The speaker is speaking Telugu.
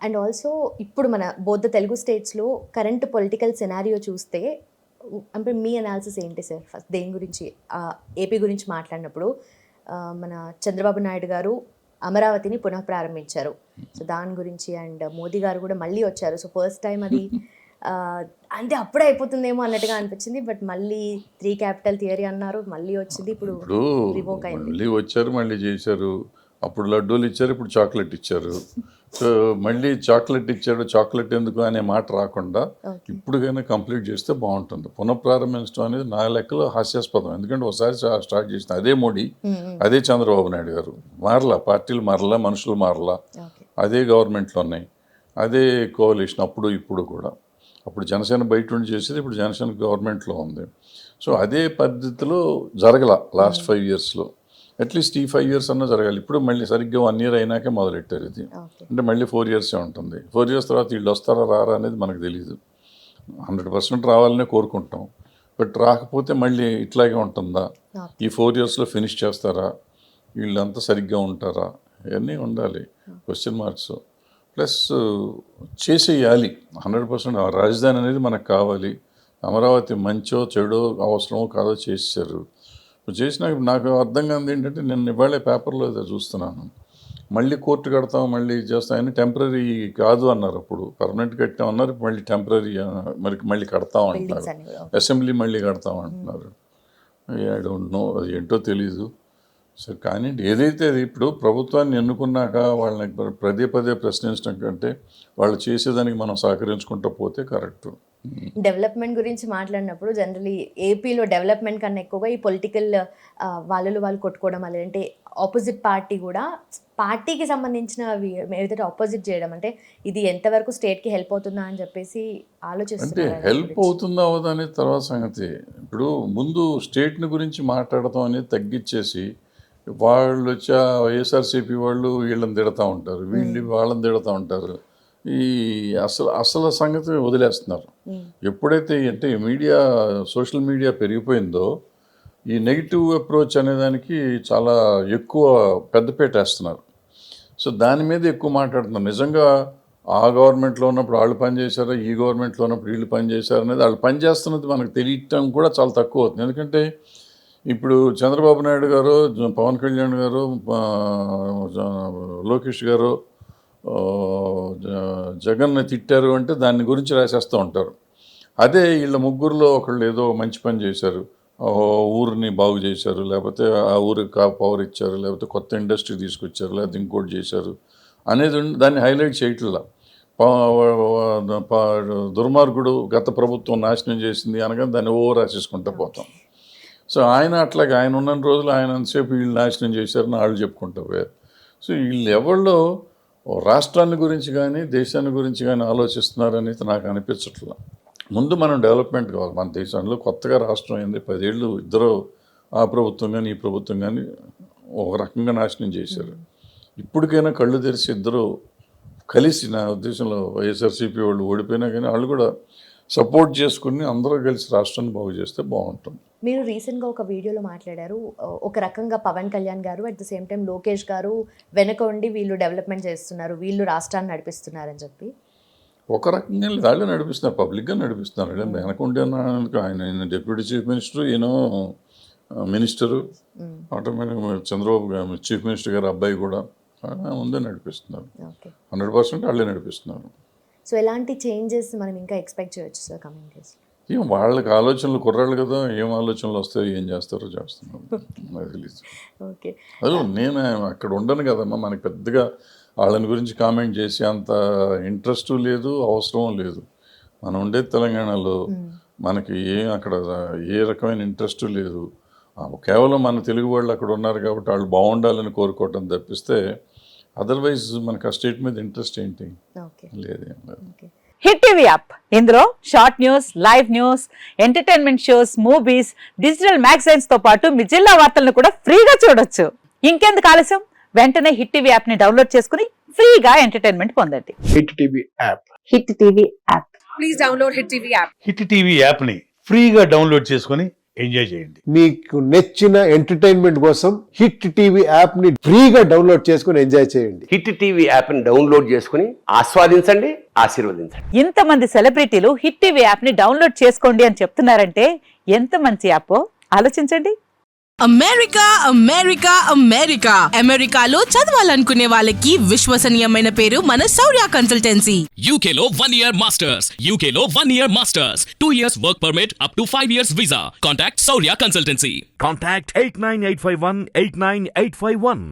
అండ్ ఆల్సో ఇప్పుడు మన బోత్ ద తెలుగు స్టేట్స్లో కరెంట్ పొలిటికల్ సినారియో చూస్తే అంటే మీ అనాలిసిస్ ఏంటి సార్? ఫస్ట్ దేని గురించి ఏపీ గురించి మాట్లాడినప్పుడు మన చంద్రబాబు నాయుడు గారు అమరావతిని పునః ప్రారంభించారు. సో దాని గురించి అండ్ మోదీ గారు కూడా మళ్ళీ వచ్చారు. సో ఫస్ట్ టైం అది అంటే అప్పుడే అయిపోతుందేమో అన్నట్టుగా అనిపించింది. బట్ మళ్ళీ 3 క్యాపిటల్ థియరీ అన్నారు, మళ్ళీ వచ్చింది, ఇప్పుడు రివోక్ అయింది. మళ్ళీ వచ్చారు, మళ్ళీ చేశారు. అప్పుడు లడ్డూలు ఇచ్చారు, ఇప్పుడు చాక్లెట్ ఇచ్చారు. సో మళ్ళీ చాక్లెట్ ఇచ్చాడు, చాక్లెట్ ఎందుకు అనే మాట రాకుండా ఇప్పుడు కానీ కంప్లీట్ చేస్తే బాగుంటుంది. పునఃప్రారంభించడం అనేది నా లెక్కలో హాస్యాస్పదం. ఎందుకంటే ఒకసారి స్టార్ట్ చేసిన అదే మోడీ, అదే చంద్రబాబు నాయుడు గారు, మారలా, పార్టీలు మారలా, మనుషులు మారలా, అదే గవర్నమెంట్లో ఉన్నాయి, అదే కోalition అప్పుడు ఇప్పుడు కూడా. అప్పుడు జనసేన బయట ఉండి చేసేది, ఇప్పుడు జనసేన గవర్నమెంట్లో ఉంది. సో అదే పద్ధతిలో జరగల లాస్ట్ 5 yearsలో. అట్లీస్ట్ ఈ 5 years అన్నా జరగాలి. ఇప్పుడు మళ్ళీ సరిగ్గా 1 year అయినాకే మొదలెట్టారు ఇది. అంటే మళ్ళీ 4 years ఉంటుంది. 4 years తర్వాత వీళ్ళు వస్తారా రారా అనేది మనకు తెలియదు. 100% రావాలనే కోరుకుంటాం. బట్ రాకపోతే మళ్ళీ ఇట్లాగే ఉంటుందా, ఈ 4 yearsలో ఫినిష్ చేస్తారా, వీళ్ళంతా సరిగ్గా ఉంటారా, ఇవన్నీ ఉండాలి క్వశ్చన్ మార్క్స్. ప్లస్ చేసేయాలి 100%. రాజధాని అనేది మనకు కావాలి. అమరావతి మంచో చెడో అవసరమో కాదో చేశారు. చేసినాక నాకు అర్థం కాదు ఏంటంటే, నేను ఇవాళ పేపర్లో చూస్తున్నాను, మళ్ళీ కోర్టు కడతాం, మళ్ళీ చేస్తాం, అని టెంపరీ కాదు అన్నారు. అప్పుడు పర్మనెంట్ కట్టామన్నారు, మళ్ళీ టెంపరీ మళ్ళీ కడతాం అంటున్నారు. అసెంబ్లీ మళ్ళీ కడతాం అంటున్నారు. ఐ డోంట్ నో, అది ఏంటో తెలీదు. సరే కానీ ఏదైతే అది ఇప్పుడు ప్రభుత్వాన్ని ఎన్నుకున్నాక వాళ్ళని పదే పదే ప్రశ్నించడం కంటే వాళ్ళు చేసేదానికి మనం సహకరించుకుంటూ పోతే కరెక్ట్. డెవలప్మెంట్ గురించి మాట్లాడినప్పుడు జనరలీ ఏపీలో డెవలప్మెంట్ కన్నా ఎక్కువగా ఈ పొలిటికల్ వాళ్ళు కొట్టుకోవడం, లేదంటే ఆపోజిట్ పార్టీ కూడా పార్టీకి సంబంధించిన ఏదైతే ఆపోజిట్ చేయడం, అంటే ఇది ఎంతవరకు స్టేట్కి హెల్ప్ అవుతుందా అని చెప్పేసి ఆలోచిస్తున్నారు. అంటే హెల్ప్ అవుతుందా అవదా అనేది తర్వాత సంగతి. ఇప్పుడు ముందు స్టేట్ని గురించి మాట్లాడతాం అనేది తగ్గించేసి వాళ్ళు వచ్చి వైఎస్ఆర్సీపీ వాళ్ళు వీళ్ళని తిడతా ఉంటారు, వీళ్ళు వాళ్ళని తిడతా ఉంటారు. ఈ అసలు సంగతి వదిలేస్తున్నారు. ఎప్పుడైతే అంటే మీడియా, సోషల్ మీడియా పెరిగిపోయిందో ఈ నెగిటివ్ అప్రోచ్ అనేదానికి చాలా ఎక్కువ పెద్దపీట వేస్తున్నారు. సో దాని మీద ఎక్కువ మాట్లాడుతున్నారు. నిజంగా ఆ గవర్నమెంట్లో ఉన్నప్పుడు వాళ్ళు పనిచేశారు, ఈ గవర్నమెంట్లో ఉన్నప్పుడు వీళ్ళు పనిచేశారు అనేది, వాళ్ళు పనిచేస్తున్నది మనకు తెలియటం కూడా చాలా తక్కువ అవుతుంది. ఎందుకంటే ఇప్పుడు చంద్రబాబు నాయుడు గారు, పవన్ కళ్యాణ్ గారు, లోకేష్ గారు జగన్ని తిట్టారు అంటే దాని గురించి రాసేస్తూ ఉంటారు. అదే వీళ్ళ ముగ్గురులో ఒకళ్ళు ఏదో మంచి పని చేశారు, ఊరిని బాగు చేశారు, లేకపోతే ఆ ఊరికి పవర్ ఇచ్చారు, లేకపోతే కొత్త ఇండస్ట్రీ తీసుకొచ్చారు, లేకపోతే ఇంకోటి చేశారు అనేది దాన్ని హైలైట్ చేయట్లా. దుర్మార్గుడు గత ప్రభుత్వం నాశనం చేసింది అనగా దాన్ని రాసేసుకుంటూ పోతాం. సో ఆయన అట్లాగే ఆయన ఉన్న రోజులు ఆయన అంతసేపు వీళ్ళు నాశనం చేశారని వాళ్ళు చెప్పుకుంటూ పోయారు. సో వీళ్ళు ఎవరిలో రాష్ట్రాన్ని గురించి కానీ దేశాన్ని గురించి కానీ ఆలోచిస్తున్నారనేది నాకు అనిపించట్లా. ముందు మనం డెవలప్మెంట్ కావాలి. మన దేశంలో కొత్తగా రాష్ట్రం అయింది, 10 ఏళ్ళు ఇద్దరు, ఆ ప్రభుత్వం కానీ ఈ ప్రభుత్వం కానీ ఒక రకంగా నాశనం చేశారు. ఇప్పటికైనా కళ్ళు తెరిచి ఇద్దరు కలిసి, నా ఉద్దేశంలో వైఎస్ఆర్సీపీ వాళ్ళు ఓడిపోయినా కానీ వాళ్ళు కూడా సపోర్ట్ చేసుకుని అందరూ కలిసి రాష్ట్రాన్ని బాగు చేస్తే బాగుంటుంది. మీరు రీసెంట్గా ఒక వీడియోలో మాట్లాడారు, ఒక రకంగా పవన్ కళ్యాణ్ గారు at the same time Lokesh గారు వెనక ఉండి వీళ్ళు డెవలప్మెంట్ చేస్తున్నారు, వీళ్ళు రాష్ట్రాన్ని నడిపిస్తున్నారని చెప్పి. ఒక రకంగా వాళ్ళే నడిపిస్తున్నారు, పబ్లిక్గా నడిపిస్తున్నారు. వెనకుండే ఆయన డిప్యూటీ చీఫ్ మినిస్టర్, ఈయన మినిస్టరు, ఆటోమేటిక్గా చంద్రబాబు చీఫ్ మినిస్టర్ గారు అబ్బాయి కూడా ముందే నడిపిస్తున్నారు. 100% వాళ్ళే నడిపిస్తున్నారు. సో ఎలాంటి చేంజెస్ మనం ఇంకా ఎక్స్పెక్ట్ చేయొచ్చు సార్ కమింగ్ డేస్? ఏం వాళ్ళకి ఆలోచనలు, కుర్రాళ్ళు కదా, ఏం ఆలోచనలు వస్తాయో ఏం చేస్తారో చేస్తున్నాం, నాకు తెలియదు. ఓకే, అదే నేను అక్కడ ఉండను కదమ్మా, మనకి పెద్దగా వాళ్ళని గురించి కామెంట్ చేసి అంత ఇంట్రెస్ట్ లేదు, అవసరం లేదు. మనం ఉండేది తెలంగాణలో, మనకి అక్కడ ఏ రకమైన ఇంట్రెస్ట్ లేదు. కేవలం మన తెలుగు వాళ్ళు అక్కడ ఉన్నారు కాబట్టి వాళ్ళు బాగుండాలని కోరుకోవటం తప్పిస్తే అదర్వైజ్ మనకు ఆ స్టేట్ మీద ఇంట్రెస్ట్ ఏంటి లేదేం లేదు. హిట్ టీవీ యాప్, ఇందులో short news, live news, entertainment shows, movies, digital magazines తో పాటు మీ జిల్లా వార్తలను కూడా ఫ్రీగా చూడొచ్చు. ఇంకెందుకు ఆలస్యం, వెంటనే హిట్ టీవీ యాప్ ని డౌన్లోడ్ చేసుకుని ఫ్రీగా ఎంటర్టైన్మెంట్ పొందండి. Hit TV app, hit TV app, please download hit TV app. Hit TV యాప్ని ఫ్రీగా డౌన్లోడ్ చేసుకొని ఎంజాయ్ చేయండి. మీకు నచ్చిన ఎంటర్టైన్మెంట్ కోసం హిట్ టీవీ యాప్ ని ఫ్రీగా డౌన్లోడ్ చేసుకుని ఎంజాయ్ చేయండి. హిట్ టీవీ యాప్ని డౌన్లోడ్ చేసుకుని ఆస్వాదించండి, ఆశీర్వదించండి. ఇంతమంది సెలబ్రిటీలు హిట్ టీవీ యాప్ ని డౌన్లోడ్ చేసుకోండి అని చెప్తున్నారంటే ఎంత మంచి యాప్ ఆలోచించండి. అమెరికా అమెరికా అమెరికా అమెరికాలో చదవాలనుకునే వాళ్ళకి విశ్వసనీయమైన పేరు మన శౌర్య consultancy. UK Law 1 Year Masters. UK Law 1 Year Masters. 2 years work permit up to 5 years visa. Contact Saurya Consultancy. Contact 89851 89851.